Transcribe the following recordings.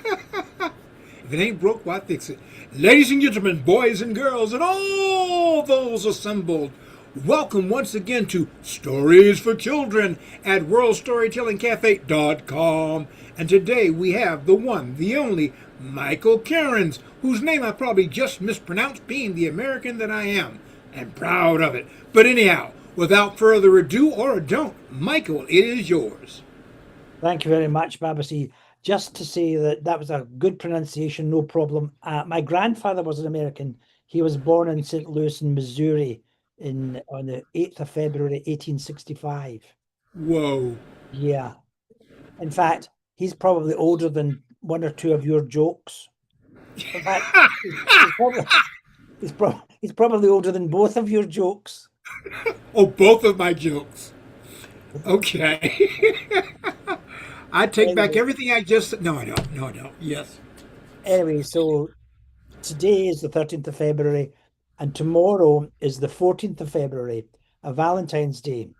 If it ain't broke, why fix it? Ladies and gentlemen, boys and girls, and all those assembled, welcome once again to Stories for Children at WorldStorytellingCafe.com. And today we have the one, the only, Michael Kerrins, whose name I probably just mispronounced, being the American that I am, and proud of it. But anyhow, without further ado or ado, Michael, it is yours. Thank you very much, Babasi. Just to say that that was a good pronunciation, no problem. My grandfather was an American. He was born in St. Louis in Missouri on the 8th of February, 1865. Whoa. Yeah. In fact, he's probably older than one or two of your jokes. In fact, he's probably he's probably older than both of your jokes. Oh, both of my jokes. Okay. I take back Anyway, everything I just said. No, I don't. No, I don't. Yes. so today is the 13th of February, and tomorrow is the 14th of February, a Valentine's Day.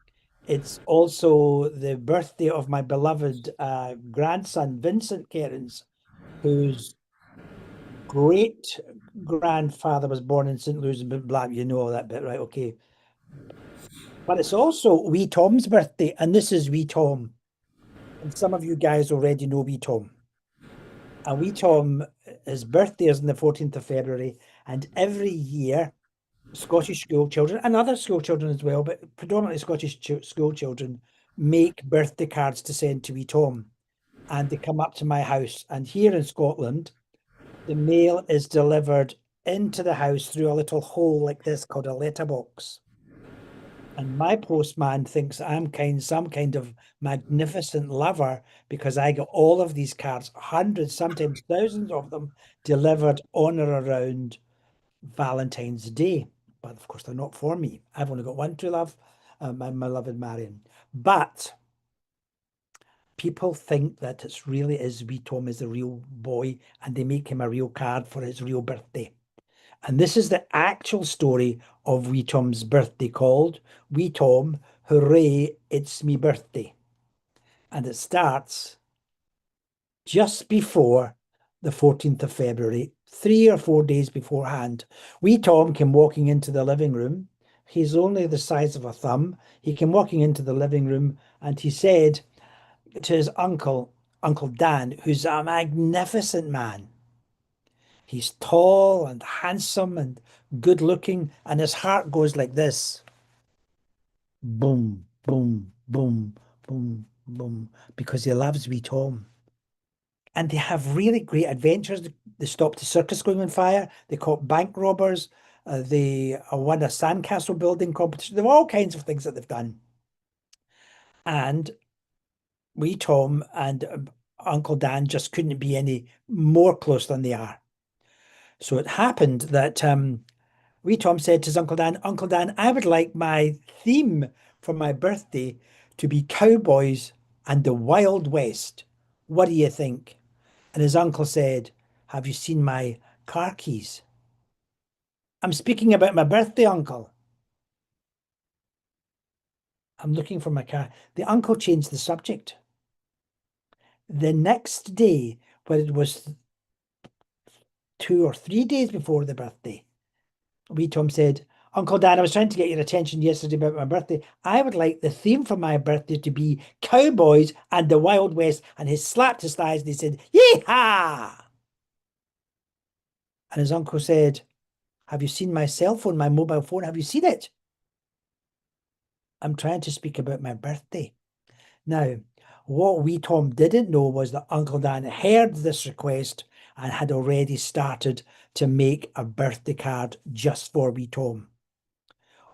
It's also the birthday of my beloved grandson, Vincent Kerrins, whose great grandfather was born in St. Louis, blah, blah, you know all that bit, right? Okay. But it's also Wee Tom's birthday, and this is Wee Tom. And some of you guys already know Wee Tom. And Wee Tom, his birthday is on the 14th of February, and every year Scottish school children and other school children as well, but predominantly Scottish school children make birthday cards to send to Wee Tom. And they come up to my house. And here in Scotland, the mail is delivered into the house through a little hole like this called a letterbox. And my postman thinks I'm some kind of magnificent lover because I get all of these cards, hundreds, sometimes thousands of them, delivered on or around Valentine's Day. But of course, they're not for me. I've only got one true love, my beloved Marion. But people think that it's really is Wee Tom is the real boy and they make him a real card for his real birthday. And this is the actual story of Wee Tom's birthday called Wee Tom, Hooray, It's Me Birthday. And it starts just before the 14th of February, 3 or 4 days beforehand. Wee Tom came walking into the living room. He's only the size of a thumb. He came walking into the living room and he said to his uncle, Uncle Dan, who's a magnificent man. He's tall and handsome and good looking, and his heart goes like this: boom, boom, boom, boom, boom, because he loves Wee Tom. And they have really great adventures. They stopped the circus going on fire. They caught bank robbers. They won a sandcastle building competition. There were all kinds of things that they've done. And Wee Tom and Uncle Dan just couldn't be any more close than they are. So it happened that Wee Tom said to his Uncle Dan, I would like my theme for my birthday to be cowboys and the Wild West. What do you think? And his uncle said, have you seen my car keys? I'm speaking about my birthday, uncle. I'm looking for my car. The uncle changed the subject. The next day, when it was 2 or 3 days before the birthday, Wee Tom said, Uncle Dan, I was trying to get your attention yesterday about my birthday. I would like the theme for my birthday to be cowboys and the Wild West. And he slapped his thighs and he said, Yee-haw! And his uncle said, have you seen my cell phone, my mobile phone? Have you seen it? I'm trying to speak about my birthday. Now, what Wee Tom didn't know was that Uncle Dan heard this request and had already started to make a birthday card just for Wee Tom.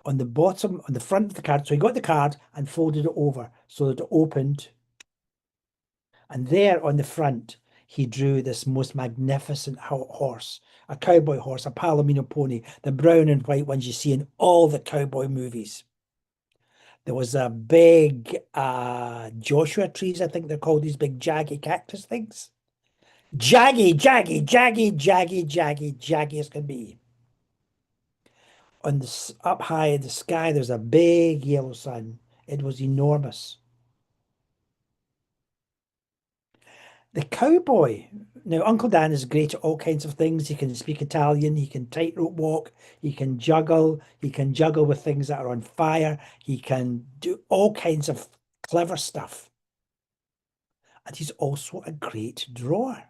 On the bottom, on the front of the card, so he got the card and folded it over so that it opened. And there on the front, he drew this most magnificent horse, a cowboy horse, a Palomino pony, the brown and white ones you see in all the cowboy movies. There was a big Joshua trees, I think they're called, these big jaggy cactus things. Jaggy, jaggy, jaggy, jaggy, jaggy, jaggy as can be. On the up high in the sky, there's a big yellow sun. It was enormous. The cowboy. Now, Uncle Dan is great at all kinds of things. He can speak Italian, he can tightrope walk, he can juggle with things that are on fire, he can do all kinds of clever stuff. And he's also a great drawer.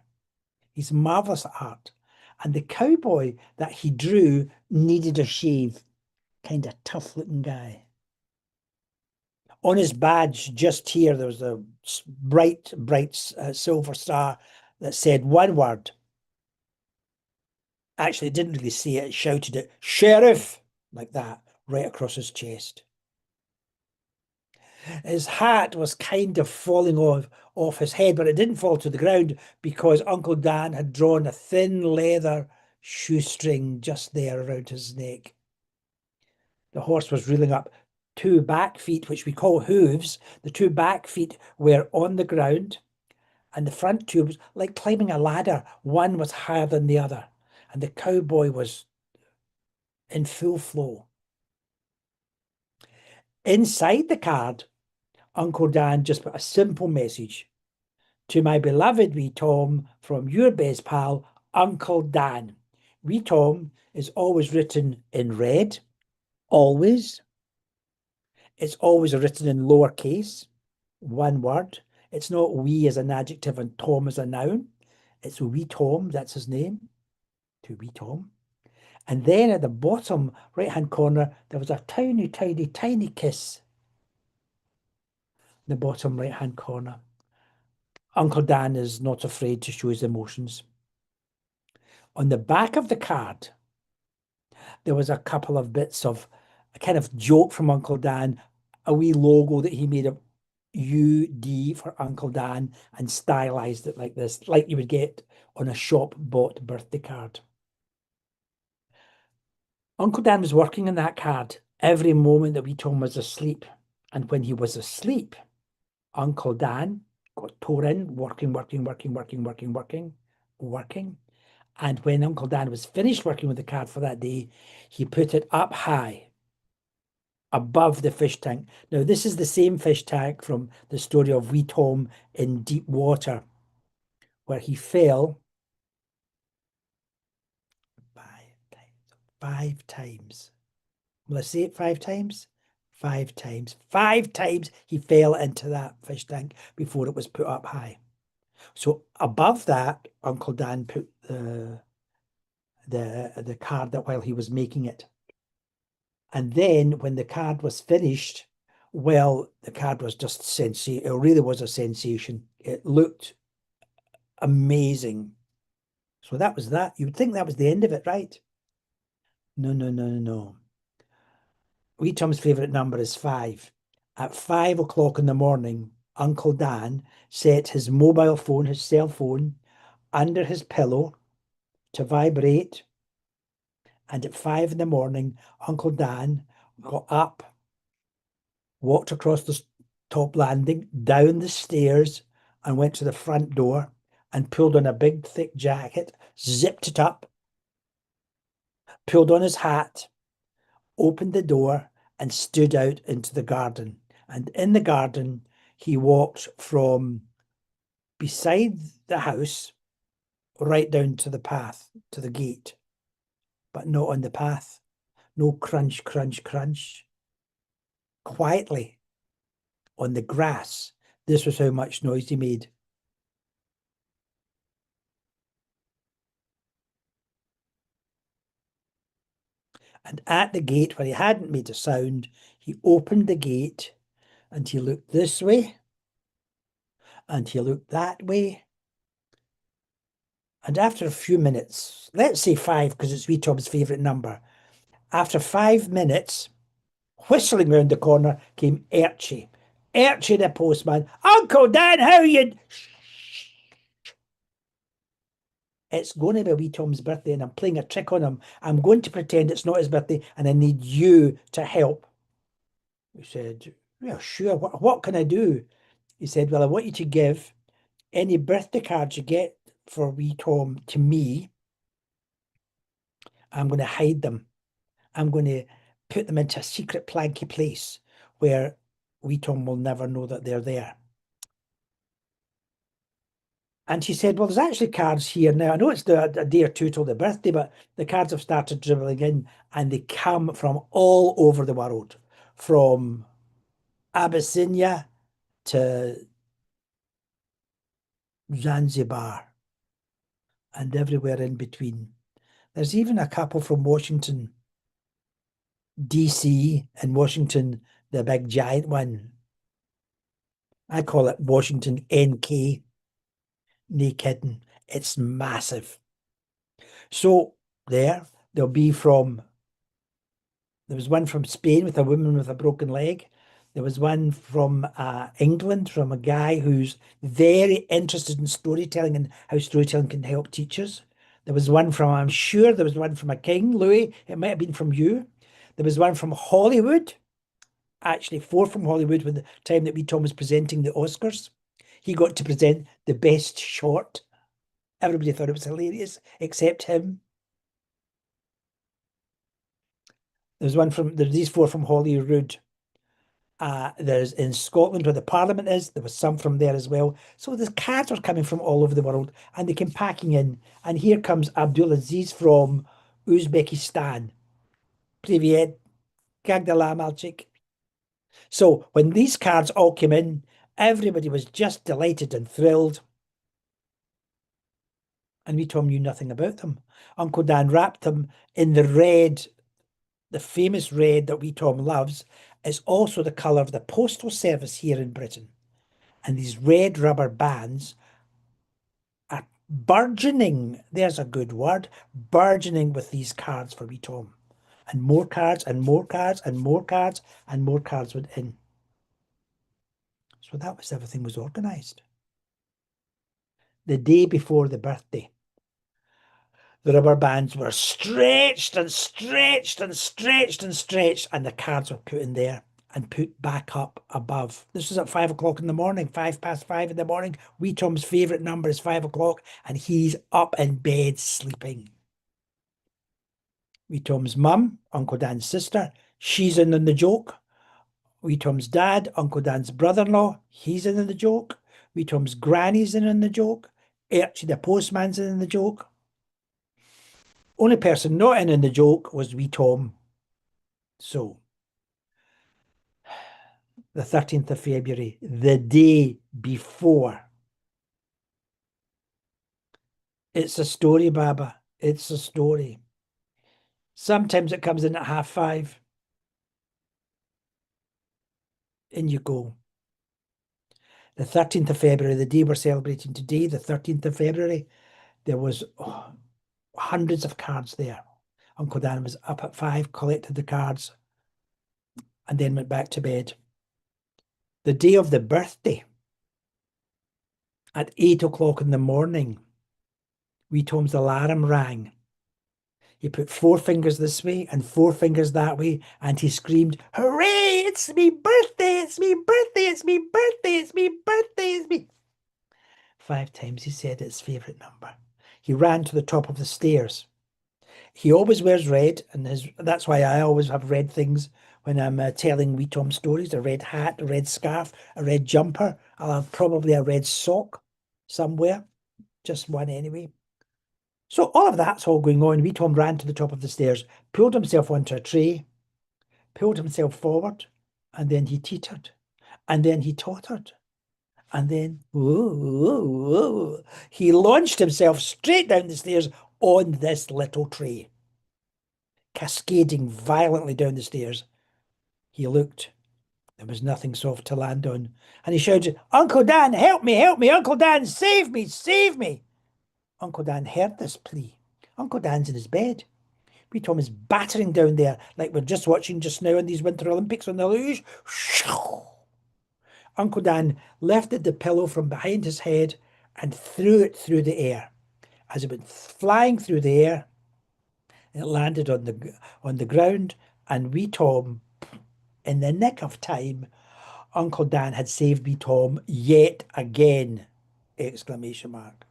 He's marvelous at art. And the cowboy that he drew needed a shave, kind of tough looking guy. On his badge, just here, there was a bright, silver star that said one word. Actually, it didn't really say it, it shouted it, Sheriff, like that, right across his chest. His hat was kind of falling off his head, but it didn't fall to the ground because Uncle Dan had drawn a thin leather shoestring just there around his neck. The horse was reeling up. Two back feet, which we call hooves, the two back feet were on the ground, and the front two was like climbing a ladder. One was higher than the other, and the cowboy was in full flow. Inside the card, Uncle Dan just put a simple message. To my beloved wee Tom, from your best pal, Uncle Dan. Wee Tom is always written in red, always. It's always written in lowercase, one word. It's not wee as an adjective and Tom as a noun. It's wee Tom, that's his name, to wee Tom. And then at the bottom right-hand corner, there was a tiny, tiny, tiny kiss. The bottom right-hand corner. Uncle Dan is not afraid to show his emotions. On the back of the card, there was a couple of bits of a kind of joke from Uncle Dan, a wee logo that he made of UD for Uncle Dan and stylized it like this, like you would get on a shop-bought birthday card. Uncle Dan was working on that card every moment that wee Tom was asleep. And when he was asleep, Uncle Dan got tore in, working. And when Uncle Dan was finished working with the card for that day, he put it up high above the fish tank. Now, this is the same fish tank from the story of wee Tom in deep water, where he fell 5 times. Will I say it 5 times? 5 times. 5 times he fell into that fish tank before it was put up high. So above that, Uncle Dan put the card that while he was making it. And then when the card was finished, well, the card was just sensation. It really was a sensation. It looked amazing. So that was that. You would think that was the end of it, right? No. Wee Tom's favourite number is 5. At 5 o'clock in the morning, Uncle Dan set his mobile phone, his cell phone, under his pillow to vibrate. And at 5 in the morning, Uncle Dan got up, walked across the top landing, down the stairs, and went to the front door and pulled on a big, thick jacket, zipped it up, pulled on his hat, opened the door, and stood out into the garden. And in the garden, he walked from beside the house right down to the path, to the gate, but not on the path. No crunch, crunch, crunch. Quietly on the grass. This was how much noise he made. And at the gate, where he hadn't made a sound, he opened the gate and he looked this way and he looked that way. And after a few minutes, let's say 5 because it's wee Tom's favourite number. After 5 minutes, whistling round the corner came Archie. Archie the postman. Uncle Dan, how are you? It's going to be wee Tom's birthday and I'm playing a trick on him. I'm going to pretend it's not his birthday and I need you to help. He said, yeah, sure. What can I do? He said, well, I want you to give any birthday cards you get for wee Tom to me. I'm going to hide them. I'm going to put them into a secret planky place where wee Tom will never know that they're there. And she said, well, there's actually cards here now. I know it's a day or two till the birthday, but the cards have started dribbling in and they come from all over the world, from Abyssinia to Zanzibar and everywhere in between. There's even a couple from Washington, DC, and Washington, the big giant one. I call it Washington NK. No kidding. It's massive. So there'll be there was one from Spain with a woman with a broken leg. There was one from England from a guy who's very interested in storytelling and how storytelling can help teachers. There was one from, I'm sure there was one from a king, Louis. It might have been from you. There was one from Hollywood. Actually, four from Hollywood when the time that Wee Tom was presenting the Oscars. He got to present the best short. Everybody thought it was hilarious, except him. There's these four from Holyrood. There's in Scotland where the Parliament is. There was some from there as well. So the cards are coming from all over the world and they came packing in. And here comes Abdulaziz from Uzbekistan. Privyet, Kagdala Malchik. So when these cards all came in, everybody was just delighted and thrilled. And Wee Tom knew nothing about them. Uncle Dan wrapped them in the red, the famous red that Wee Tom loves. Is also the colour of the postal service here in Britain. And these red rubber bands are burgeoning, there's a good word, burgeoning with these cards for Wee Tom. And more cards and more cards and more cards and more cards went in. So that was everything was organised. The day before the birthday, the rubber bands were stretched and stretched and stretched and stretched, and the cards were put in there and put back up above. This was at 5 o'clock in the morning, 5 past 5 in the morning. Wee Tom's favourite number is 5 o'clock, and he's up in bed sleeping. Wee Tom's mum, Uncle Dan's sister, she's in on the joke. Wee Tom's dad, Uncle Dan's brother-in-law, he's in on the joke. Wee Tom's granny's in on the joke. Actually, the postman's in on the joke. Only person not in on the joke was Wee Tom. So, the 13th of February, the day before. It's a story, Baba. It's a story. Sometimes it comes in at 5:30. In you go. The 13th of February, the day we're celebrating today, the 13th of February, there was hundreds of cards there. Uncle Dan was up at 5, collected the cards, and then went back to bed. The day of the birthday, at 8 o'clock in the morning, Wee Tom's alarm rang. He put 4 fingers this way and 4 fingers that way, and he screamed, "Hooray! It's me birthday! It's me birthday! It's me birthday! It's me birthday! It's me!" 5 times he said his favourite number. He ran to the top of the stairs. He always wears red, and that's why I always have red things when I'm telling Wee Tom stories. A red hat, a red scarf, a red jumper. I'll have probably a red sock somewhere. Just one anyway. So all of that's all going on. Wee Tom ran to the top of the stairs, pulled himself onto a tray, pulled himself forward, and then he teetered, and then he tottered, and then he launched himself straight down the stairs on this little tray, cascading violently down the stairs. He looked. There was nothing soft to land on, and he shouted, "Uncle Dan, help me, help me! Uncle Dan, save me, save me!" Uncle Dan heard this plea. Uncle Dan's in his bed. Wee Tom is battering down there like we're just watching just now in these Winter Olympics on the luge. Uncle Dan lifted the pillow from behind his head and threw it through the air. As it went flying through the air, it landed on the ground, and Wee Tom, in the nick of time, Uncle Dan had saved Wee Tom yet again! Exclamation mark.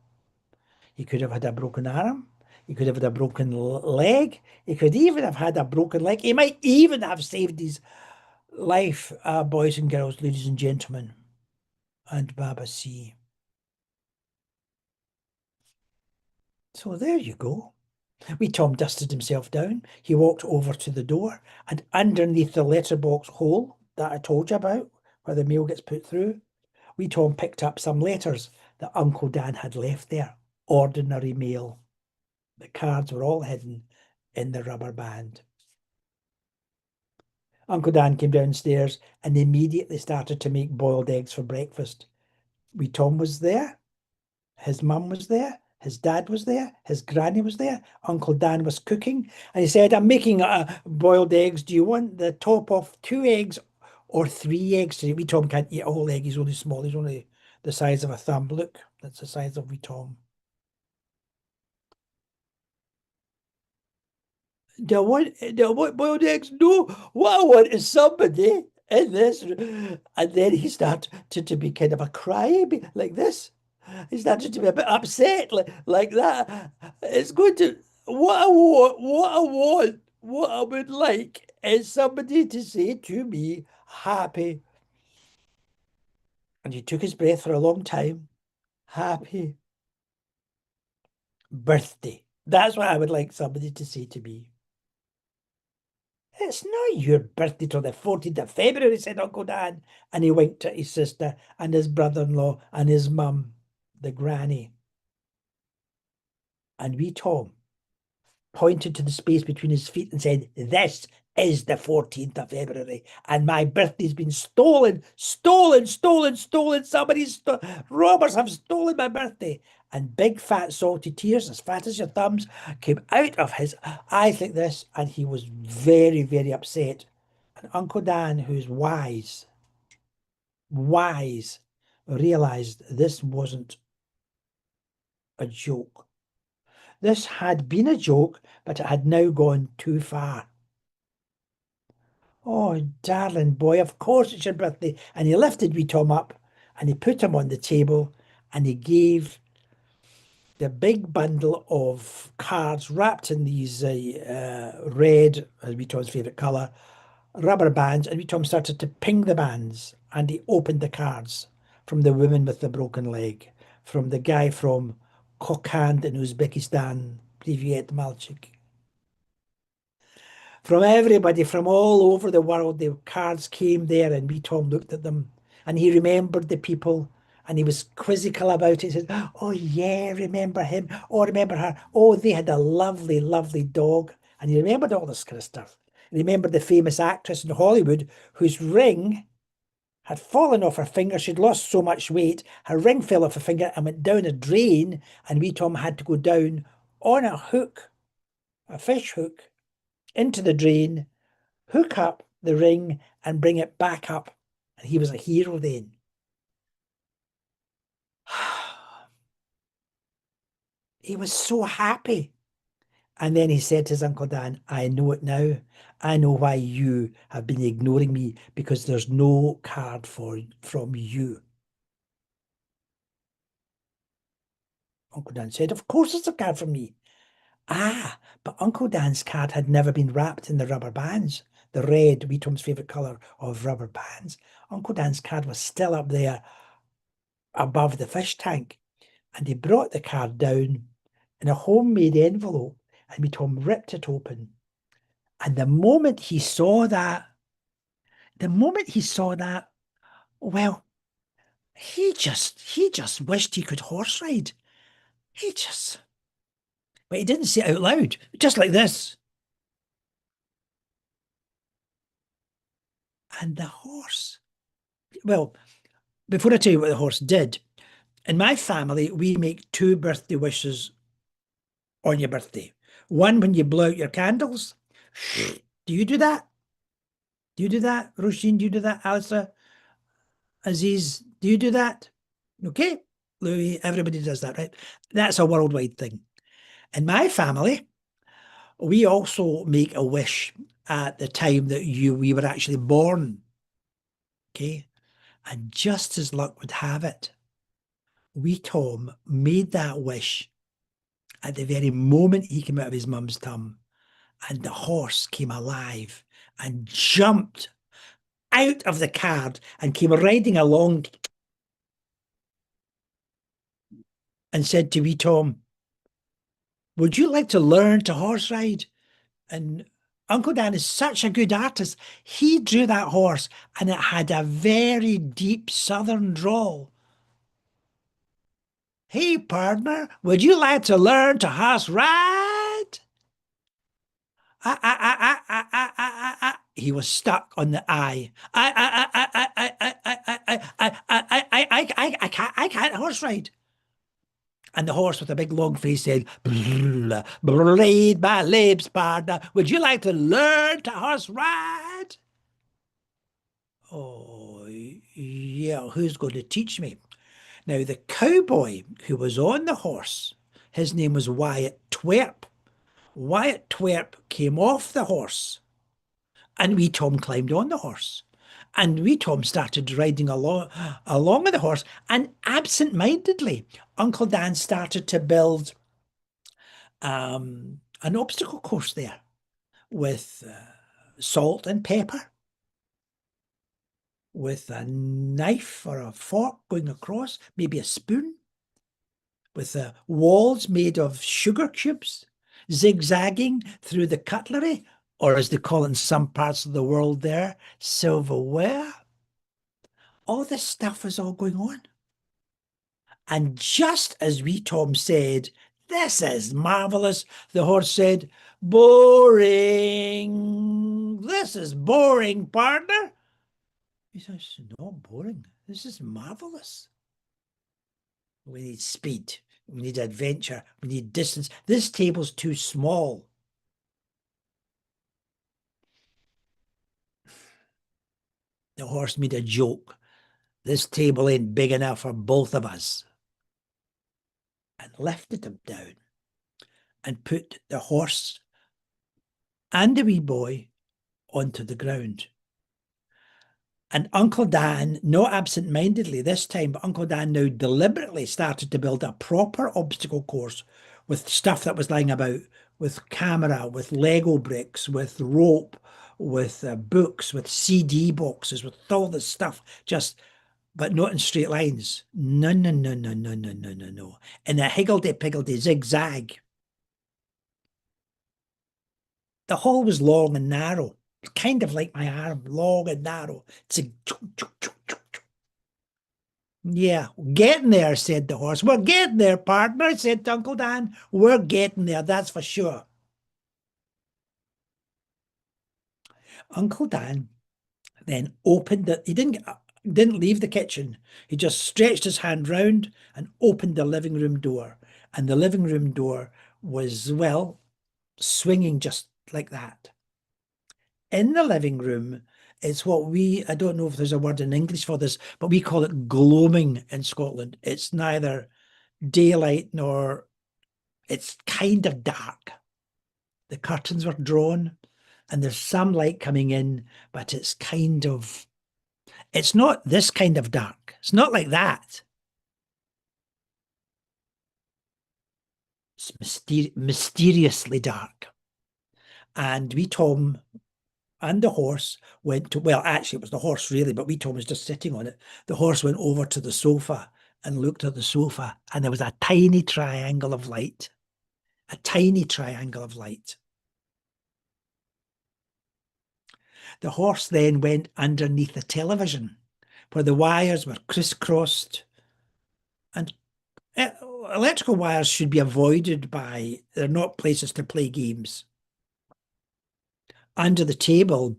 He could have had a broken arm. He could have had a broken leg. He could even have had a broken leg. He might even have saved his life, boys and girls, ladies and gentlemen, and Baba C. So there you go. Wee Tom dusted himself down. He walked over to the door, and underneath the letterbox hole that I told you about, where the mail gets put through, Wee Tom picked up some letters that Uncle Dan had left there. Ordinary mail. The cards were all hidden in the rubber band. Uncle Dan came downstairs and immediately started to make boiled eggs for breakfast. Wee Tom was there. His mum was there. His dad was there. His granny was there. Uncle Dan was cooking. And he said, I'm making boiled eggs. Do you want the top of 2 eggs or 3 eggs? Wee Tom can't eat a whole egg. He's only small. He's only the size of a thumb. Look, that's the size of Wee Tom. Do I want boiled eggs? No. What I want is somebody in this. And then he started to be kind of a crybaby like this. He started to be a bit upset like that. It's going to, what I would like is somebody to say to me, happy. And he took his breath for a long time. Happy birthday. That's what I would like somebody to say to me. It's not your birthday till the 14th of February, said Uncle Dan. And he winked at his sister and his brother-in-law and his mum, the granny. And wee Tom pointed to the space between his feet and said, this is the 14th of February, and my birthday's been stolen. Robbers have stolen my birthday. And big fat salty tears, as fat as your thumbs, came out of his eyes like this, and he was very, very upset. And Uncle Dan, who's wise, realized this wasn't a joke. This had been a joke, but it had now gone too far. Oh, darling boy, of course it's your birthday. And he lifted wee Tom up and he put him on the table and he gave the big bundle of cards wrapped in these red, as wee Tom's favourite colour, rubber bands. And wee Tom started to ping the bands and he opened the cards from the woman with the broken leg, from the guy from Kokand in Uzbekistan, Privyet Malchik. From everybody from all over the world, the cards came there, and wee Tom looked at them and he remembered the people and he was quizzical about it. He said, oh, yeah, remember him. Oh, remember her. Oh, they had a lovely, lovely dog. And he remembered all this kind of stuff. He remembered the famous actress in Hollywood whose ring had fallen off her finger. She'd lost so much weight. Her ring fell off her finger and went down a drain. And wee Tom had to go down on a hook, a fish hook, into the drain, hook up the ring and bring it back up. And he was a hero then. He was so happy. And then he said to his Uncle Dan, I know it now. I know why you have been ignoring me, because there's no card from you. Uncle Dan said, of course it's a card from me. Ah, but Uncle Dan's card had never been wrapped in the rubber bands, the red, wee Tom's favourite colour of rubber bands. Uncle Dan's card was still up there above the fish tank. And he brought the card down in a homemade envelope, and wee Tom ripped it open. And the moment he saw that, well, he just wished he could horse ride. But he didn't say it out loud, just like this. And the horse, well, before I tell you what the horse did, in my family, we make 2 birthday wishes on your birthday. One when you blow out your candles. Do you do that? Do you do that? Roisin, do you do that? Alistair? Aziz, do you do that? Okay. Louis, everybody does that, right? That's a worldwide thing. In my family, we also make a wish at the time that we were actually born. Okay. And just as luck would have it, wee Tom made that wish at the very moment he came out of his mum's tum, and the horse came alive and jumped out of the card and came riding along and said to wee Tom, would you like to learn to horse ride? And Uncle Dan is such a good artist. He drew that horse and it had a very deep southern drawl. Hey, partner, would you like to learn to horse ride? He was stuck on the I. I can't horse ride. And the horse with a big long face said, "Read my lips, partner. Would you like to learn to horse ride?" Oh, yeah, who's going to teach me? Now, the cowboy who was on the horse, his name was Wyatt Twerp. Wyatt Twerp came off the horse, and wee Tom climbed on the horse. And wee Tom started riding along with the horse, and absent-mindedly, Uncle Dan started to build an obstacle course there with salt and pepper, with a knife or a fork going across, maybe a spoon, with walls made of sugar cubes, zigzagging through the cutlery, or as they call it in some parts of the world there, silverware. All this stuff was all going on. And just as wee Tom said, "This is marvellous," the horse said, "Boring. This is boring, partner." He said, "It's not boring. This is marvellous. We need speed. We need adventure. We need distance. This table's too small." The horse made a joke. "This table ain't big enough for both of us." And lifted him down and put the horse and the wee boy onto the ground. And Uncle Dan, not absent-mindedly this time, but Uncle Dan now deliberately started to build a proper obstacle course with stuff that was lying about, with camera, with Lego bricks, with rope, with books, with CD boxes, with all this stuff, but not in straight lines. No, no, no, no, no, no, no, no, no. In a higgledy-piggledy zigzag. The hole was long and narrow, kind of like my arm, long and narrow. "Yeah, getting there," said the horse. "We're getting there, partner," said Uncle Dan. "We're getting there, that's for sure." Uncle Dan then opened it. He didn't leave the kitchen. He just stretched his hand round and opened the living room door. And the living room door was, well, swinging just like that. In the living room, it's what I don't know if there's a word in English for this, but we call it gloaming in Scotland. It's neither daylight nor, it's kind of dark. The curtains were drawn and there's some light coming in, but it's not this kind of dark. It's not like that. It's mysteriously dark. And wee Tom and the horse went to, well, actually it was the horse really, but wee Tom was just sitting on it. The horse went over to the sofa and looked at the sofa, and there was a tiny triangle of light. A tiny triangle of light. The horse then went underneath the television, where the wires were crisscrossed, and electrical wires should be avoided they're not places to play games. Under the table,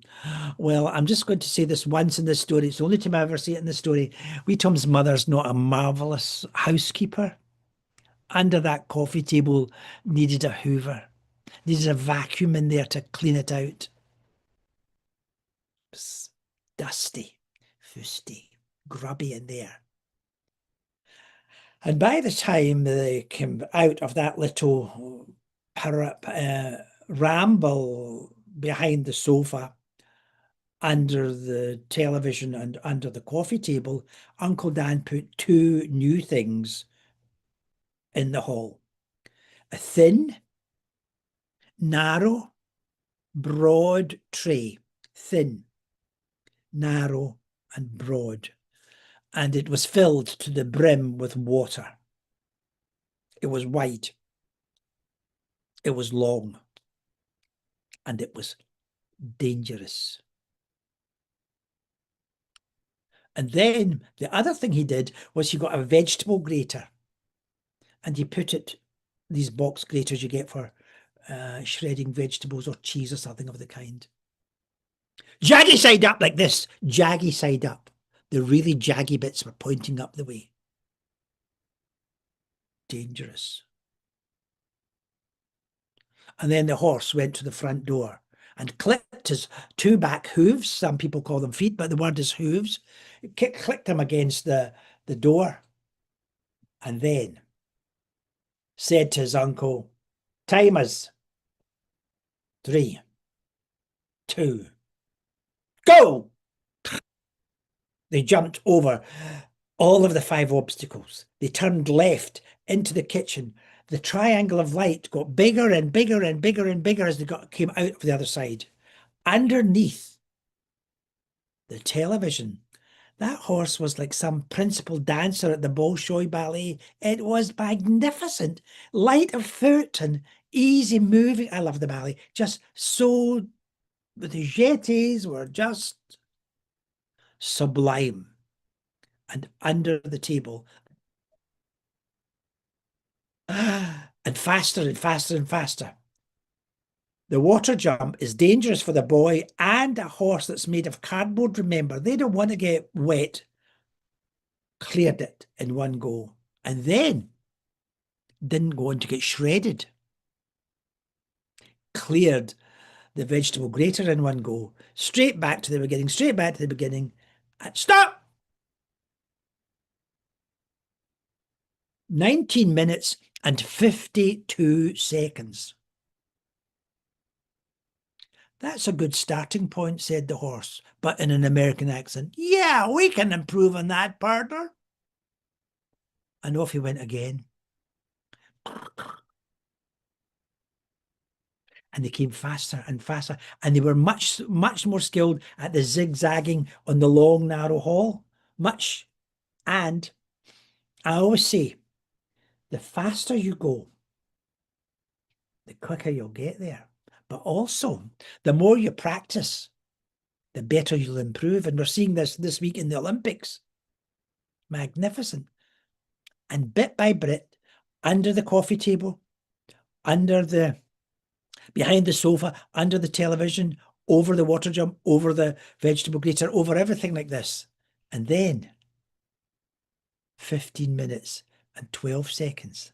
well, I'm just going to say this once in this story. It's the only time I ever see it in the story. Wee Tom's mother's not a marvellous housekeeper. Under that coffee table needed a hoover, needed a vacuum in there to clean it out. It's dusty, fusty, grubby in there. And by the time they came out of that little ramble behind the sofa, under the television and under the coffee table, Uncle Dan put two new things in the hall. A thin, narrow, broad tray. Thin, narrow, and broad. And it was filled to the brim with water. It was wide. It was long and it was dangerous. And then the other thing he did was he got a vegetable grater and he put it, these box graters you get for shredding vegetables or cheese or something of the kind. Jaggy side up like this, jaggy side up. The really jaggy bits were pointing up the way. Dangerous. And then the horse went to the front door and clicked his two back hooves. Some people call them feet, but the word is hooves. Clicked them against the door. And then said to his uncle, timers, 3, 2, go! They jumped over all of the 5 obstacles. They turned left into the kitchen. The triangle of light got bigger and bigger and bigger and bigger as they came out of the other side. Underneath the television, that horse was like some principal dancer at the Bolshoi Ballet. It was magnificent, light of foot and easy moving. I love the ballet. Just so, the jetés were just sublime. And under the table, and faster and faster and faster. The water jump is dangerous for the boy and a horse that's made of cardboard, remember. They don't want to get wet. Cleared it in one go. And then didn't go on to get shredded. Cleared the vegetable grater in one go. Straight back to the beginning, straight back to the beginning. And stop! 19 minutes and 52 seconds. That's a good starting point, said the horse, but in an American accent. Yeah, we can improve on that, partner. And off he went again. And they came faster and faster. And they were much, much more skilled at the zigzagging on the long, narrow hall. Much. And I always say, the faster you go, the quicker you'll get there. But also, the more you practice, the better you'll improve. And we're seeing this week in the Olympics. Magnificent. And bit by bit, under the coffee table, behind the sofa, under the television, over the water jump, over the vegetable grater, over everything like this. And then 15 minutes and 12 seconds.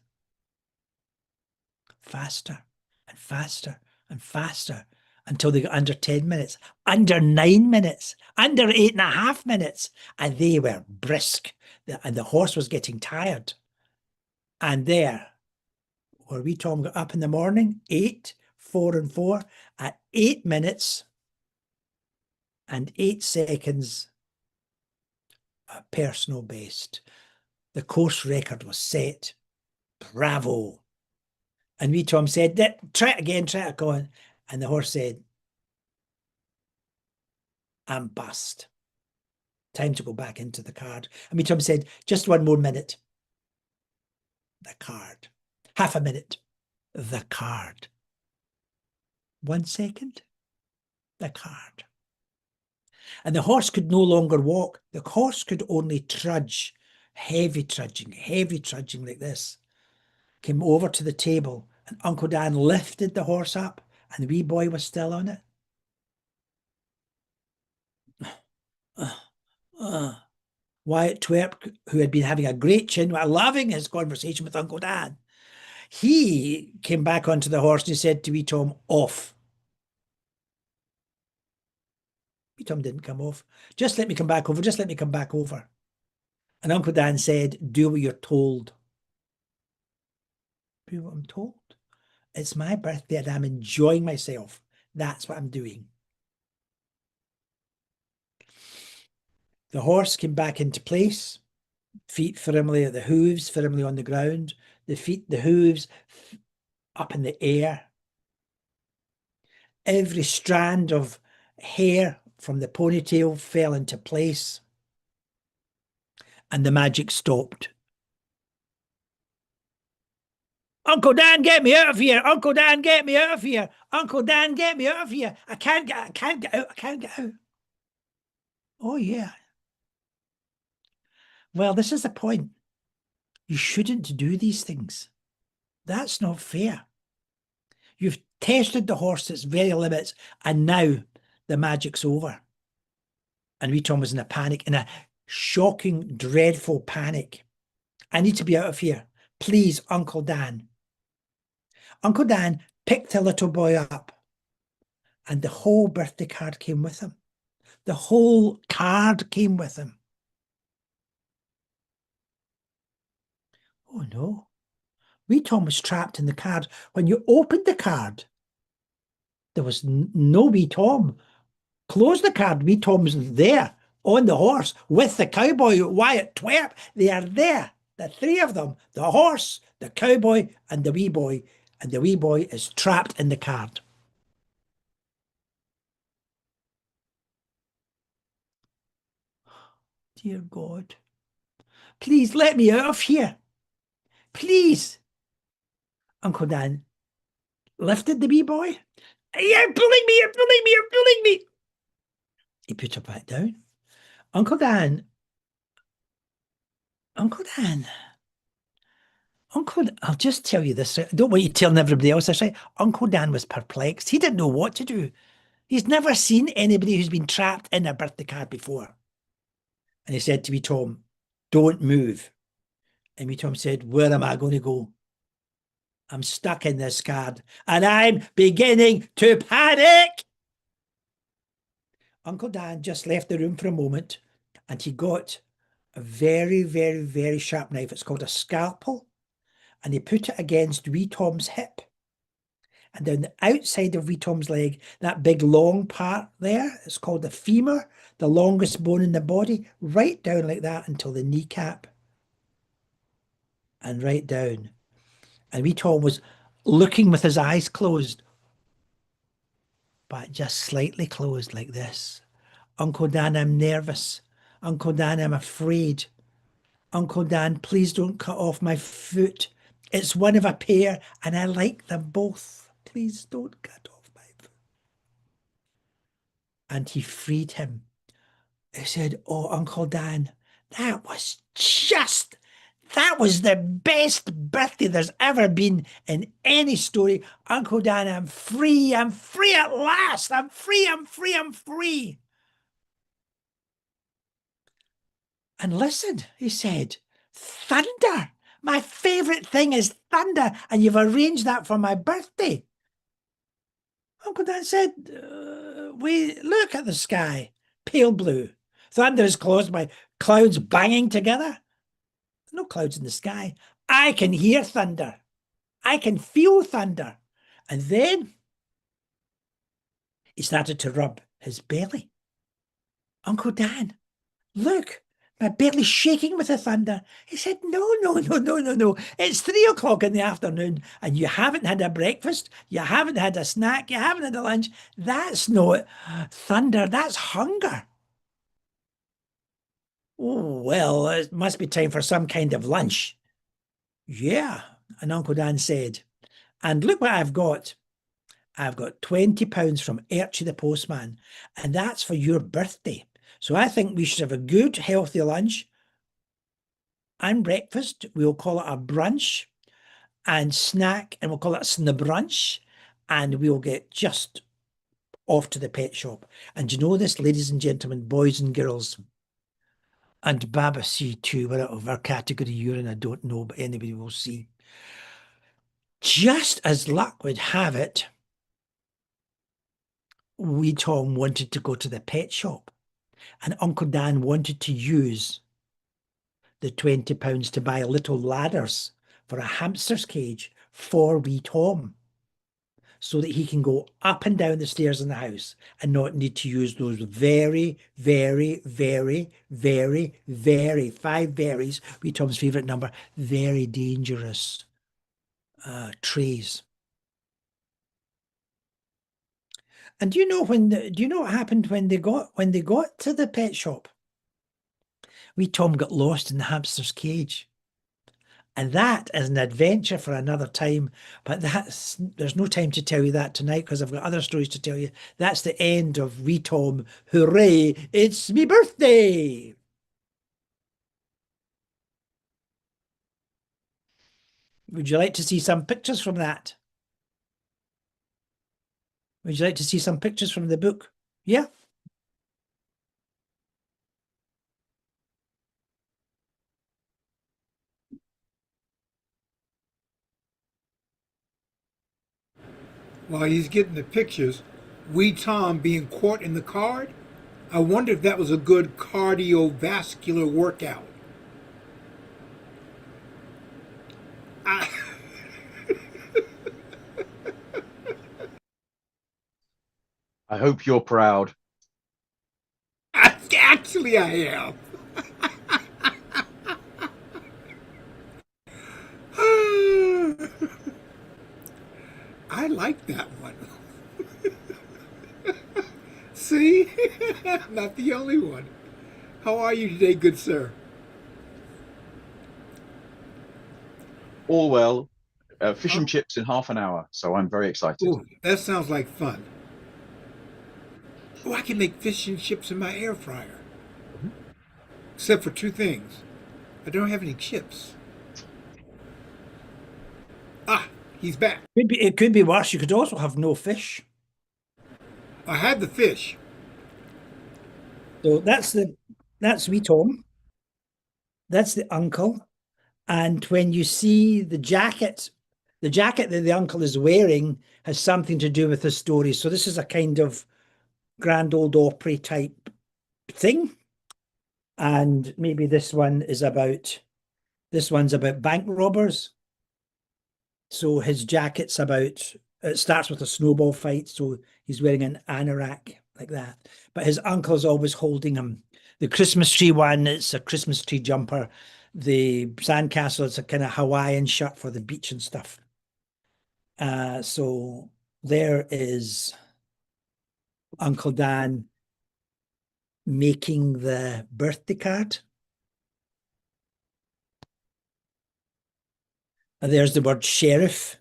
Faster and faster and faster until they got under 10 minutes, under 9 minutes, under 8.5 minutes. And they were brisk. And the horse was getting tired. And there, where we Tom got up in the morning, 8, 4 and 4, at 8 minutes and 8 seconds, a personal best. The course record was set. Bravo. And wee Tom said, try it again, try it again. And the horse said, I'm bust. Time to go back into the card. And wee Tom said, just 1 more minute. The card. Half a minute. The card. 1 second. The card. And the horse could no longer walk. The horse could only trudge. Heavy trudging like this. Came over to the table and Uncle Dan lifted the horse up and the wee boy was still on it. Wyatt Twerp, who had been having a great chin while loving his conversation with Uncle Dan, he came back onto the horse and he said to wee Tom, off. Wee Tom didn't come off. Just let me come back over, just let me come back over. And Uncle Dan said, do what you're told. Do what I'm told? It's my birthday and I'm enjoying myself. That's what I'm doing. The horse came back into place, feet firmly at the hooves, firmly on the ground, the hooves up in the air. Every strand of hair from the ponytail fell into place. And the magic stopped. Uncle Dan, get me out of here. Uncle Dan, get me out of here. Uncle Dan, get me out of here. I can't get out. I can't get out. Oh, yeah. Well, this is the point. You shouldn't do these things. That's not fair. You've tested the horse to its very limits, and now the magic's over. And wee Tom was in a panic, in a shocking, dreadful panic. I need to be out of here. Please, Uncle Dan. Uncle Dan picked the little boy up, and the whole birthday card came with him. The whole card came with him. Oh no. Wee Tom was trapped in the card. When you opened the card, there was no Wee Tom. Close the card, Wee Tom's there on the horse with the cowboy, Wyatt Twerp. They are there, the three of them, the horse, the cowboy, and the wee boy. And the wee boy is trapped in the card. Dear God, please let me out of here. Please. Uncle Dan lifted the wee boy. You're pulling me, you're pulling me, you're pulling me. He put her back down. Uncle Dan, I'll just tell you this. I don't want you telling everybody else this, right? Uncle Dan was perplexed. He didn't know what to do. He's never seen anybody who's been trapped in a birthday card before. And he said to me, Tom, don't move. And me Tom said, where am I going to go? I'm stuck in this card and I'm beginning to panic. Uncle Dan just left the room for a moment and he got a very, very, very sharp knife. It's called a scalpel. And he put it against wee Tom's hip. And down the outside of wee Tom's leg, that big long part there, it's called the femur, the longest bone in the body, right down like that until the kneecap. And right down. And wee Tom was looking with his eyes closed, but just slightly closed like this. Uncle Dan, I'm nervous. Uncle Dan, I'm afraid. Uncle Dan, please don't cut off my foot. It's one of a pair and I like them both. Please don't cut off my foot. And he freed him. He said, oh, Uncle Dan, that was the best birthday there's ever been in any story. Uncle Dan, I'm free at last. I'm free. And listen, he said, thunder. My favourite thing is thunder, and you've arranged that for my birthday. Uncle Dan said, we look at the sky, pale blue. Thunder is caused by clouds banging together. No clouds in the sky. I can hear thunder. I can feel thunder. And then he started to rub his belly. Uncle Dan, look, my belly's shaking with the thunder. He said, no. It's 3 o'clock in the afternoon and you haven't had a breakfast. You haven't had a snack. You haven't had a lunch. That's not thunder. That's hunger. Oh, well, it must be time for some kind of lunch. Yeah, and Uncle Dan said, and look what I've got. I've got £20 from Archie the postman, and that's for your birthday. So I think we should have a good, healthy lunch and breakfast. We'll call it a brunch, and snack, and we'll call it a snabrunch, and we'll get just off to the pet shop. And you know this, ladies and gentlemen, boys and girls, and Baba C too, whatever category you're in, I don't know, but anybody will see. Just as luck would have it, wee Tom wanted to go to the pet shop, and Uncle Dan wanted to use the £20 to buy little ladders for a hamster's cage for wee Tom, so that he can go up and down the stairs in the house and not need to use those very, very, very, very, very, 5 very, wee Tom's favourite number, very dangerous trays. And do you know what happened when they got to the pet shop? Wee Tom got lost in the hamster's cage. And that is an adventure for another time. But there's no time to tell you that tonight because I've got other stories to tell you. That's the end of Wee Tom. Hooray! It's me birthday. Would you like to see some pictures from that? Would you like to see some pictures from the book? Yeah. While he's getting the pictures, Wee Tom being caught in the card, I wonder if that was a good cardiovascular workout. I, I hope you're proud. actually, I am. I like that one. See? Not the only one. How are you today, good sir? All well. Fish and chips in half an hour, so I'm very excited. Oh, that sounds like fun. Oh, I can make fish and chips in my air fryer. Except for two things. I don't have any chips. Ah, he's back. It could be worse. You could also have no fish. I had the fish. So that's Wee Tom. That's the uncle. And when you see the jacket that the uncle is wearing has something to do with the story. So this is a kind of Grand Old Opry type thing. And maybe this one's about bank robbers. So his jacket's about, it starts with a snowball fight. So he's wearing an anorak like that. But his uncle's always holding him. The Christmas tree one, it's a Christmas tree jumper. The sandcastle, it's a kind of Hawaiian shirt for the beach and stuff. So there is Uncle Dan making the birthday card. And there's the word sheriff.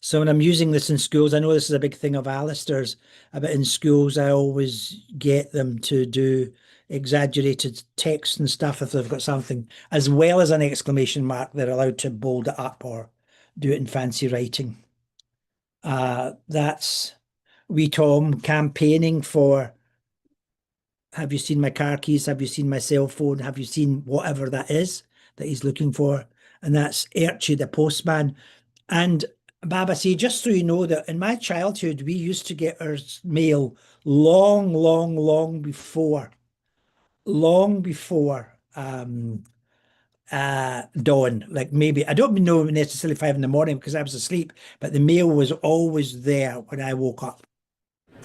So when I'm using this in schools, I know this is a big thing of Alistair's, but in schools, I always get them to do exaggerated text and stuff if they've got something, as well as an exclamation mark, they're allowed to bold it up or do it in fancy writing. That's Wee Tom campaigning for, have you seen my car keys? Have you seen my cell phone? Have you seen whatever that is that he's looking for? And that's Archie the postman. And Baba, see, just so you know that in my childhood, we used to get our mail long before dawn. Like maybe, I don't know necessarily 5 in the morning because I was asleep, but the mail was always there when I woke up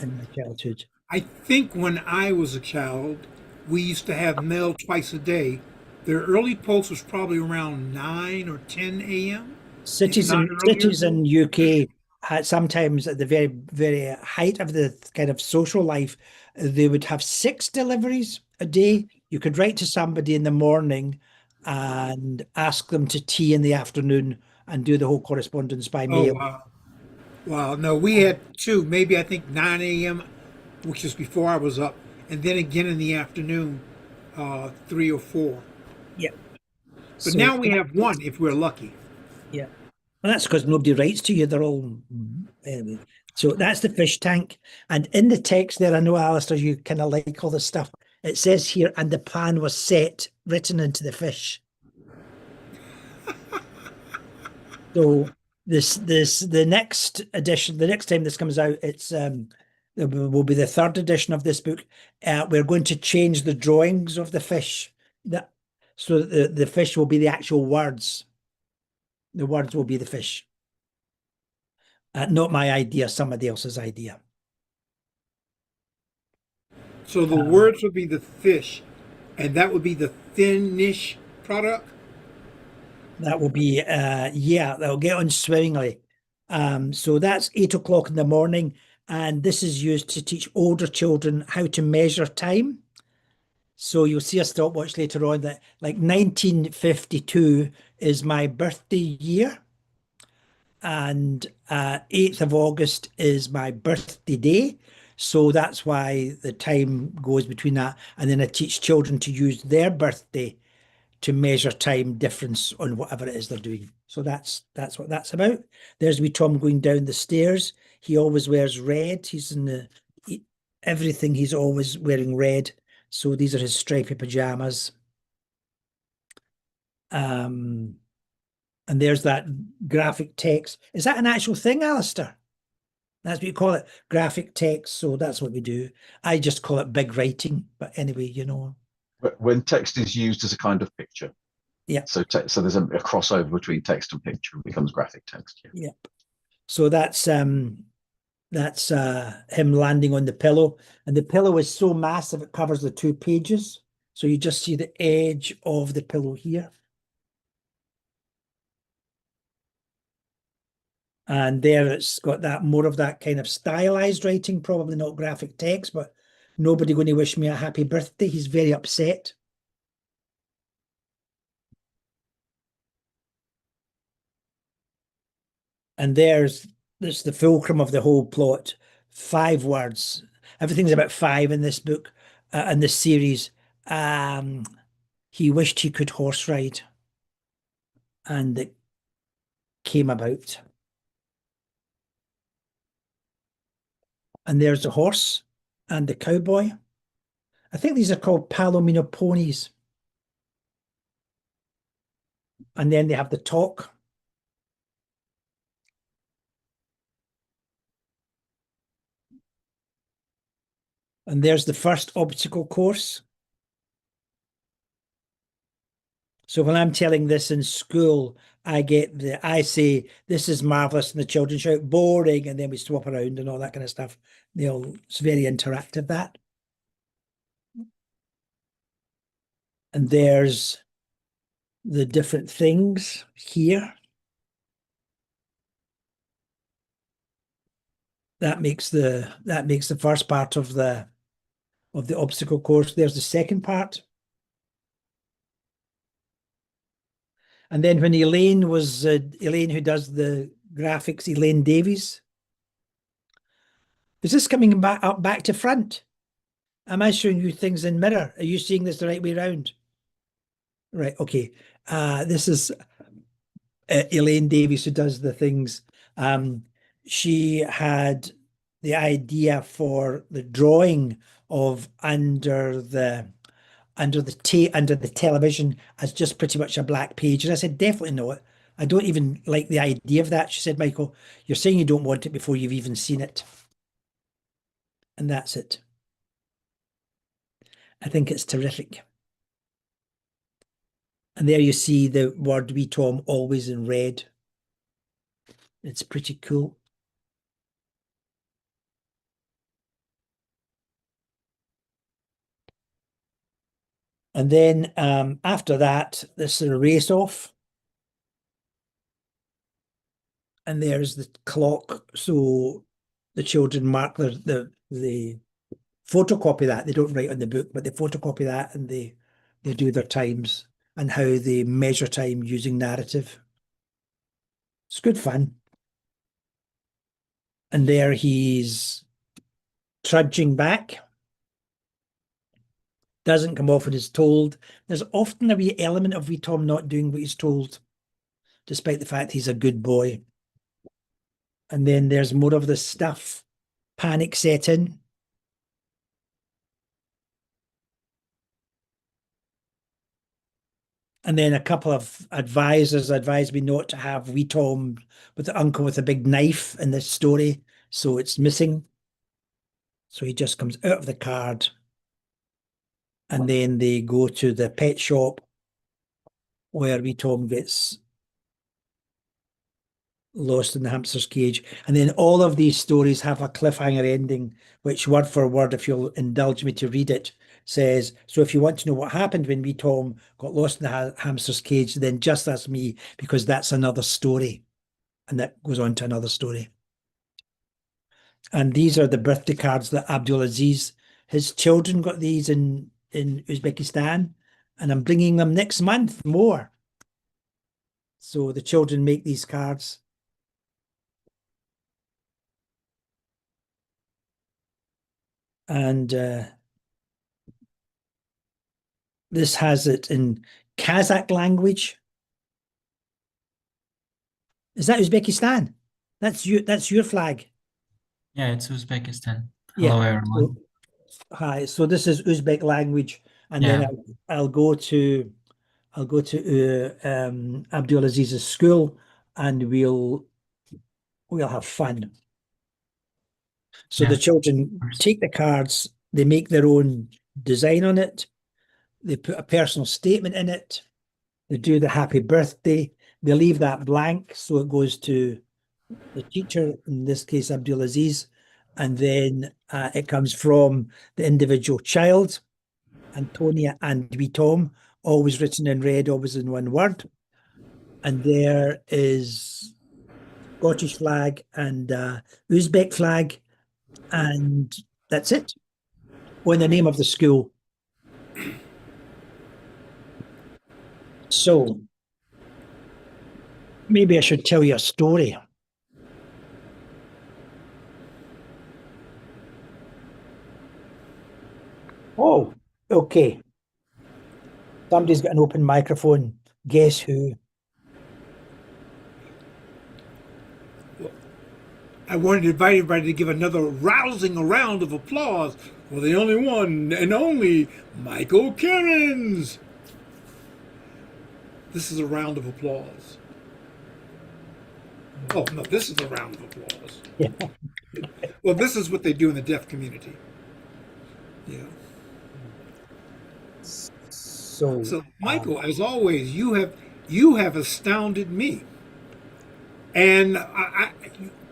in my childhood. I think when I was a child, we used to have mail twice a day. Their early post was probably around 9 or 10 a.m., if Cities not and earlier. cities in UK had sometimes at the very height of the kind of social life, they would have 6 deliveries a day. You could write to somebody in the morning and ask them to tea in the afternoon and do the whole correspondence by Oh, mail. wow. Wow. No, we had two, maybe I think 9 a.m., which is before I was up, and then again in the afternoon, 3 or 4. Yeah. But So now we have one if we're lucky. yeah. Well, that's because nobody writes to you. They're all anyway. So that's the fish tank. And in the text there, I know, Alistair, you kind of like all this stuff. It says here, and the pan was set, written into the fish. So the next edition, the next time this comes out, it's it will be the 3rd edition of this book. We're going to change the drawings of the fish. That so the fish will be the actual words. The words will be the fish. Not my idea, somebody else's idea. So the words would be the fish, and that would be the thinnish product. That will be, yeah, that'll get on swimmingly. So that's 8 o'clock in the morning, and this is used to teach older children how to measure time. So you'll see a stopwatch later on that, like 1952, is my birthday year, and 8th of August is my birthday day. So that's why the time goes between that. And then I teach children to use their birthday to measure time difference on whatever it is they're doing. So that's what that's about. There's wee Tom going down the stairs. He always wears red. He's in everything. He's always wearing red. So these are his stripy pajamas. And there's that graphic text. Is that an actual thing, Alistair? That's what you call it, graphic text. So that's what we do. I just call it big writing. But anyway, you know. But when text is used as a kind of picture. Yeah. So there's a crossover between text and picture. It becomes graphic text. Yeah. Yep. So that's him landing on the pillow, and the pillow is so massive it covers the 2 pages. So you just see the edge of the pillow here. And there it's got that more of that kind of stylized writing, probably not graphic text, but nobody going to wish me a happy birthday. He's very upset. And there's the fulcrum of the whole plot. 5 words. Everything's about 5 in this book, in this series. He wished he could horse ride. And it came about. And there's the horse and the cowboy. I think these are called Palomino ponies. And then they have the talk. And there's the first obstacle course. So when I'm telling this in school, I say, this is marvelous, and the children shout, boring, and then we swap around and all that kind of stuff. It's very interactive, that. And there's the different things here. That makes the first part of the obstacle course. There's the second part. And then when Elaine was, Elaine who does the graphics, Elaine Davies. Is this coming back to front? Am I showing you things in mirror? Are you seeing this the right way around? Right, okay. This is Elaine Davies who does the things. She had the idea for the drawing of under the television as just pretty much a black page. And I said, definitely not. I don't even like the idea of that. She said, Michael, you're saying you don't want it before you've even seen it. And that's it. I think it's terrific. And there you see the word "Wee Tom" always in red. It's pretty cool. And then after that, this is a race off. And there's the clock. So the children mark the photocopy that. They don't write on the book, but they photocopy that, and they do their times and how they measure time using narrative. It's good fun. And there he's trudging back. Doesn't come off when he's told. There's often a wee element of wee Tom not doing what he's told, despite the fact he's a good boy. And then there's more of this stuff. Panic set in. And then a couple of advisors advised me not to have wee Tom with the uncle with a big knife in this story. So it's missing. So he just comes out of the card. And then they go to the pet shop where wee Tom gets lost in the hamster's cage. And then all of these stories have a cliffhanger ending, which word for word, if you'll indulge me to read it, says, so if you want to know what happened when wee Tom got lost in the hamster's cage, then just ask me, because that's another story. And that goes on to another story. And these are the birthday cards that Abdulaziz, his children got these in Uzbekistan. And I'm bringing them next month, more. So the children make these cards. And this has it in Kazakh language. Is that Uzbekistan? That's your flag. Yeah, it's Uzbekistan. Yeah. Hello, everyone. Hi. So this is Uzbek language, and Yeah. then I'll go to Abdulaziz's school, and we'll have fun. So Yeah, the children take the cards, they make their own design on it, they put a personal statement in it, they do the happy birthday, they leave that blank so it goes to the teacher, in this case Abdulaziz, and then it comes from the individual child, Antonia and wee Tom, always written in red, always in one word. And there is Scottish flag and Uzbek flag, and that's it. Or in the name of the school. So maybe I should tell you a story. Oh, okay. Somebody's got an open microphone. Guess who? I wanted to invite everybody to give another rousing round of applause for the only one and only Michael Kerrins. This is a round of applause. Oh, no, this is a round of applause. Yeah. Well, this is what they do in the deaf community. Yeah. So, Michael, as always, you have astounded me. And I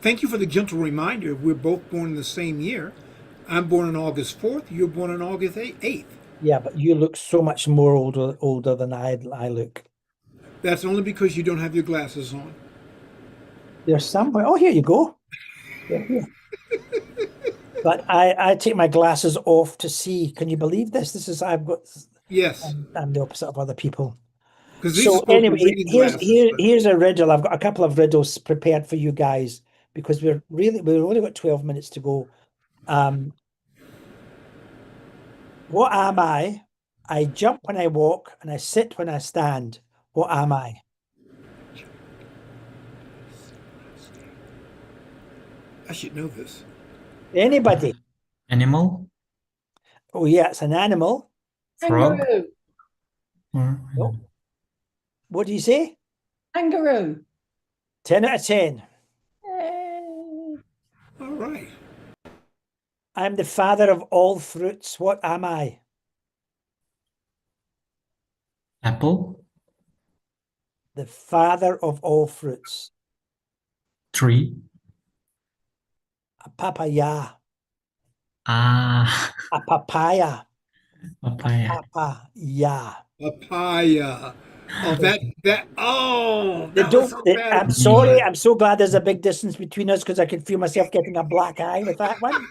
thank you for the gentle reminder. We're both born in the same year. I'm born on August 4th. You're born on August 8th. Yeah, but you look so much more older than I look. That's only because you don't have your glasses on. There's somewhere. Oh, here you go. Yeah. But I take my glasses off to see. Can you believe this? I've got. Yes. I'm the opposite of other people. So anyway, here's a riddle. I've got a couple of riddles prepared for you guys because we've only got 12 minutes to go. What am I? I jump when I walk and I sit when I stand. What am I? I should know this. Anybody? Animal? Oh yeah, it's an animal. Frog? Kangaroo. Nope. What do you say? Kangaroo. 10 out of 10. Yay. All right. I'm the father of all fruits. What am I? Apple? The father of all fruits. Tree? A papaya. Ah, A papaya. papaya. Papaya. Papaya. Oh, that was so bad. I'm sorry. I'm so glad there's a big distance between us because I can feel myself getting a black eye with that one.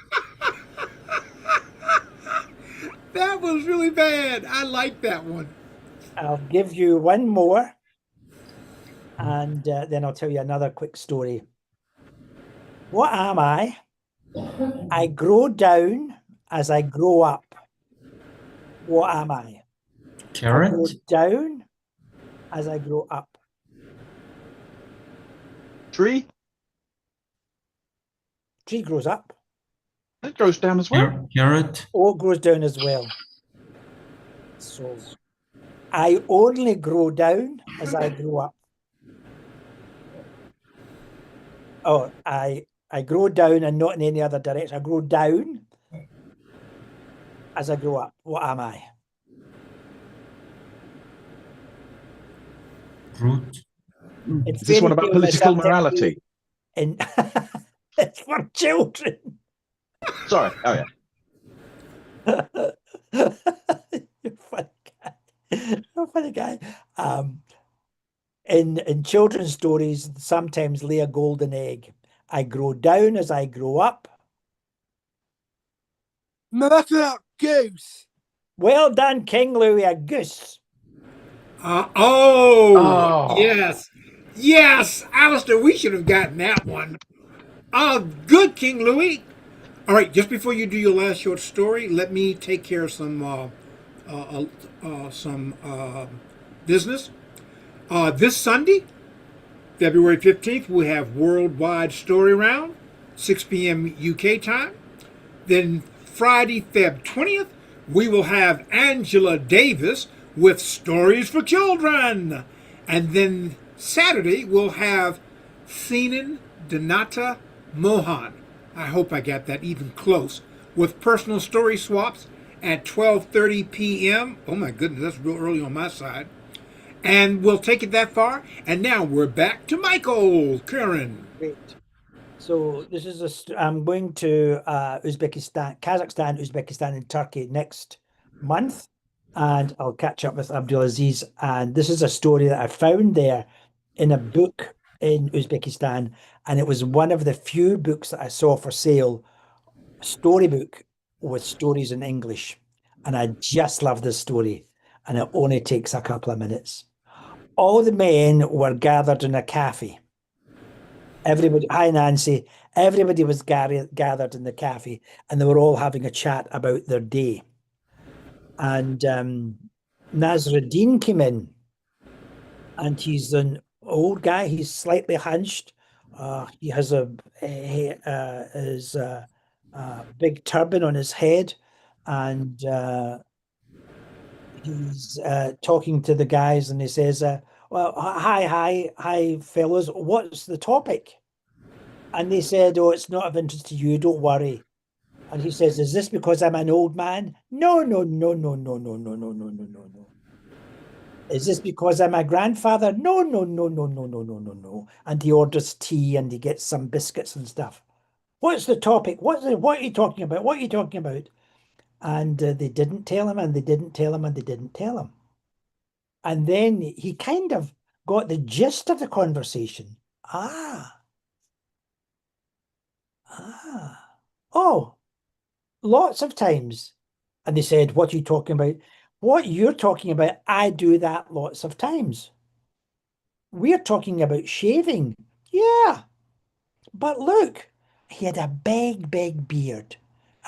That was really bad. I like that one. I'll give you one more, and then I'll tell you another quick story. What am I? I grow down as I grow up. What am I? I grow Carrot? down as I grow up. Tree? Tree grows up. It goes down as well. Carrot? Oh, it grows down as well. So I only grow down as I grow up. Oh, I grow down and not in any other direction. I grow down as I grow up. What am I? Root? It's Is this one fairy about tale political myself, morality? And it's for children. Sorry. Oh, yeah. You're a funny guy. You're a funny guy. In children's stories, sometimes lay a golden egg. I grow down as I grow up. Mother Goose. Well done, King Louis, a goose. Oh, yes. Yes, Alistair, we should have gotten that one. Good, King Louis. All right, just before you do your last short story, let me take care of some business. This Sunday, February 15th, we have Worldwide Story Round, 6 p.m. UK time. Then Friday, Feb 20th, we will have Angela Davis with Stories for Children. And then Saturday, we'll have Seenan Donata Mohan. I hope I got that even close. With personal story swaps at 12:30 p.m. Oh my goodness, that's real early on my side. And we'll take it that far. And now we're back to Michael Karen. Great. So this is I'm going to Uzbekistan, Kazakhstan, Uzbekistan, and Turkey next month, and I'll catch up with Abdulaziz. And this is a story that I found there in a book in Uzbekistan, and it was one of the few books that I saw for sale, a storybook with stories in English. And I just love this story, and it only takes a couple of minutes. All the men were gathered in a cafe. Everybody, hi Nancy, everybody was gathered in the cafe, and they were all having a chat about their day. And Nasruddin came in, and he's an old guy. He's slightly hunched. He has a big turban on his head, and he's talking to the guys, and he says, well, hi, fellows. What's the topic? And they said, oh, it's not of interest to you. Don't worry. And he says, is this because I'm an old man? No, no, no, no, no, no, no, no, no, no, no, no. Is this because I'm a grandfather? No, no, no, no, no, no, no, no, no. And he orders tea and he gets some biscuits and stuff. What's the topic? What are you talking about? What are you talking about? And they didn't tell him, and they didn't tell him, and they didn't tell him. And then he kind of got the gist of the conversation. Oh, lots of times. And they said, what are you talking about? What you're talking about, I do that lots of times. We're talking about shaving. Yeah. But look, he had a big, big beard.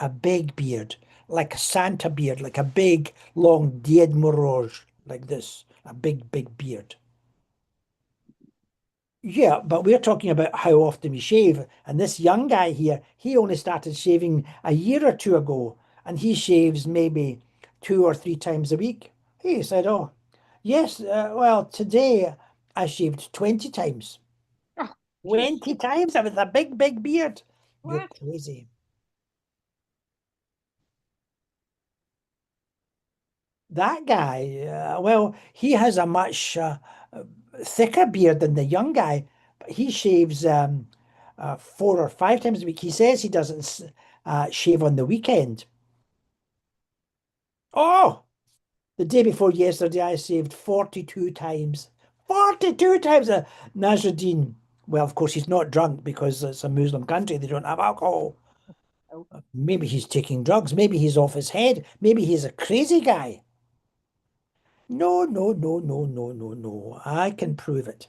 A big beard. Like a Santa beard. Like a big, long Ded Moroz. Like this. A big, big beard. Yeah, but we're talking about how often we shave. And this young guy here, he only started shaving a year or two ago. And he shaves maybe 2 or 3 times a week. He said, oh, yes, well, today I shaved 20 times. Oh, 20 times? I was a big, big beard. You're what? crazy. That guy, well, he has a much thicker beard than the young guy, but he shaves 4 or 5 times a week. He says he doesn't shave on the weekend. Oh, the day before yesterday, I shaved 42 times. 42 times! Nasruddin, well, of course, he's not drunk because it's a Muslim country. They don't have alcohol. Oh. Maybe he's taking drugs. Maybe he's off his head. Maybe he's a crazy guy. No, no, no, no, no, no, no. I can prove it.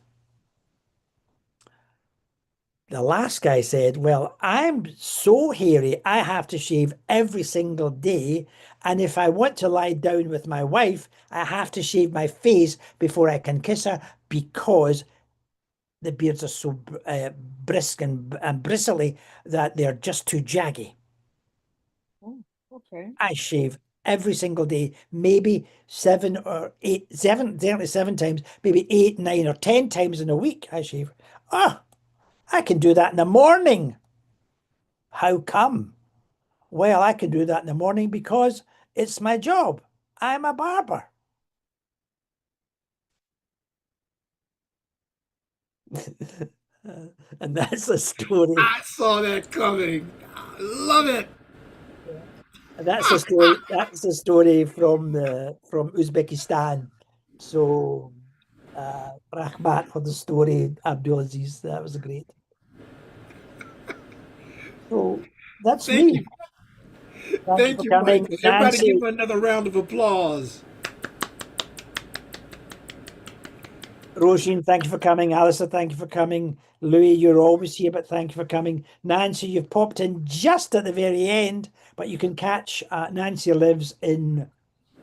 The last guy said, well, I'm so hairy, I have to shave every single day. And if I want to lie down with my wife, I have to shave my face before I can kiss her because the beards are so brisk and bristly that they're just too jaggy. Oh, okay. I shave every single day, maybe 7 or 8, certainly 7 times, maybe 8, 9 or 10 times in a week I shave. Ah, I can do that in the morning. How come? Well, I can do that in the morning because it's my job. I'm a barber. And that's the story. I saw that coming. I love it. And that's the story. That's the story from Uzbekistan. So, Rahmat for the story, Abdulaziz. That was great. So that's Thank me. you. Thank Thank for you, coming, Michael. Everybody Nancy. give him another round of applause. Roisin, thank you for coming. Alistair, thank you for coming. Louis, you're always here, but thank you for coming. Nancy, you've popped in just at the very end, but you can catch Nancy lives in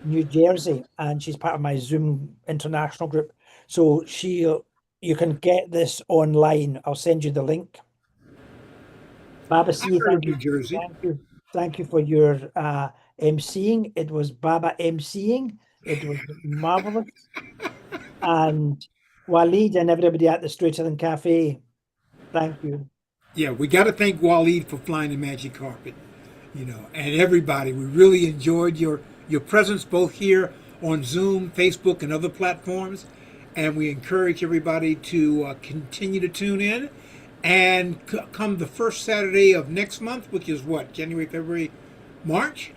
New Jersey, and she's part of my Zoom international group. So you can get this online. I'll send you the link. Baba C, I've heard of thank New you. Jersey. Thank you for your emceeing. It was Baba emceeing. It was marvelous. And Waleed and everybody at the Straighterland Cafe, thank you. Yeah, we got to thank Waleed for flying the magic carpet, and everybody. We really enjoyed your presence both here on Zoom, Facebook, and other platforms, and we encourage everybody to continue to tune in. And come the first Saturday of next month, which is what, January, February, March?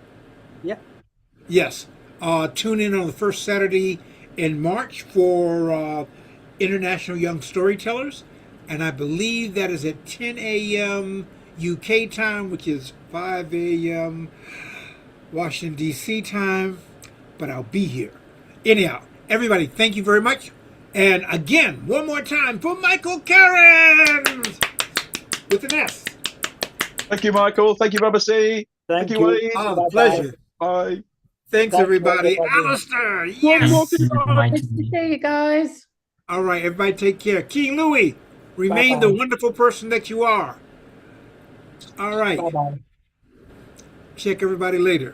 Yep. Yes. Tune in on the first Saturday in March for International Young Storytellers. And I believe that is at 10 a.m. UK time, which is 5 a.m. Washington, D.C. time. But I'll be here. Anyhow, everybody, thank you very much. And again, one more time for Michael Kerrins with an S. Thank you, Michael. Thank you, Baba C. Thank you, you. Wade. Oh, Bye-bye. pleasure. Bye. Thanks, Thank you, everybody. everybody. Alistair, One yes. more Thanks for goodbye. Nice to inviting me. see you guys. All right, everybody take care. King Louis, remain Bye-bye. the wonderful person that you are. All right. Bye-bye. Check everybody later.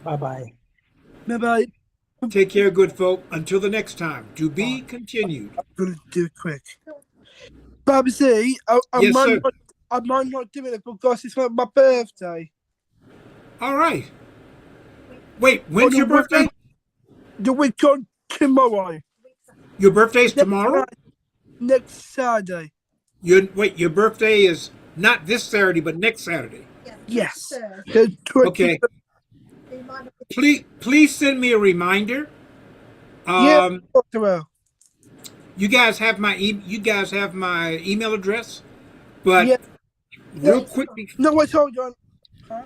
Bye-bye. Bye-bye. Take care, good folk. Until the next time. To be continued. I'm going to do it quick. Baba C, I Yes, sir. might not do it because it's like my birthday. All right. Wait, when's your birthday? The week on tomorrow. Your birthday's tomorrow? Next Saturday. Your birthday is not this Saturday, but next Saturday. Yes. The 20th. Okay. Please send me a reminder. Yeah, well. You guys have my email address, but Yeah. real quickly. No, wait, hold on. Huh?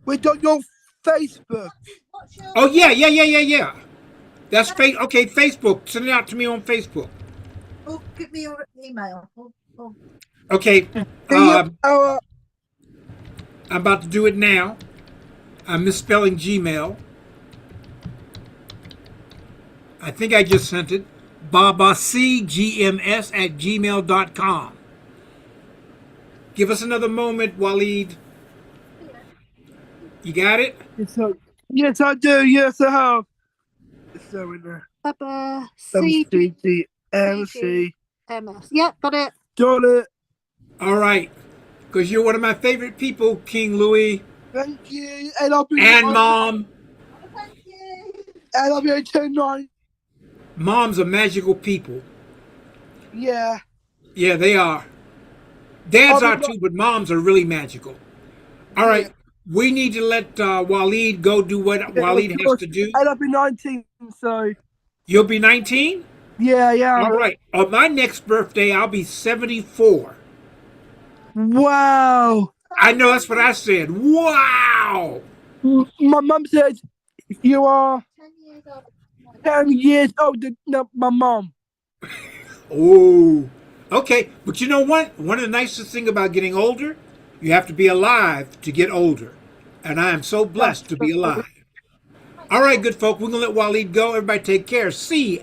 We got your Facebook. Oh yeah. That's okay. Facebook. Send it out to me on Facebook. Oh, give me your email. Okay. I'm about to do it now. I'm misspelling Gmail. I think I just sent it. babacgms@gmail.com. Give us another moment, Waleed. You got it? Yes, I do. Yes, I have. So in there. Baba MCDMC. MS. Yep, got it. Got it. All right. Because you're one of my favorite people, King Louis. Thank you. And I'll be Mom. Thank you. And I'll be on tonight. Moms are magical people. Yeah. Yeah, they are. Dads I'll are be too, but moms are really magical. All right. We need to let Waleed go do what Waleed has to do. And I'll be 19, so. You'll be 19? Yeah, yeah. All right. On my next birthday, I'll be 74. Wow. I know, that's what I said. Wow. My mum said you are 10 years old. 10 years older than my mum. Oh. Okay. But you know what? One of the nicest things about getting older, you have to be alive to get older. And I am so blessed to be alive. All right, good folk. We're going to let Waleed go. Everybody take care. See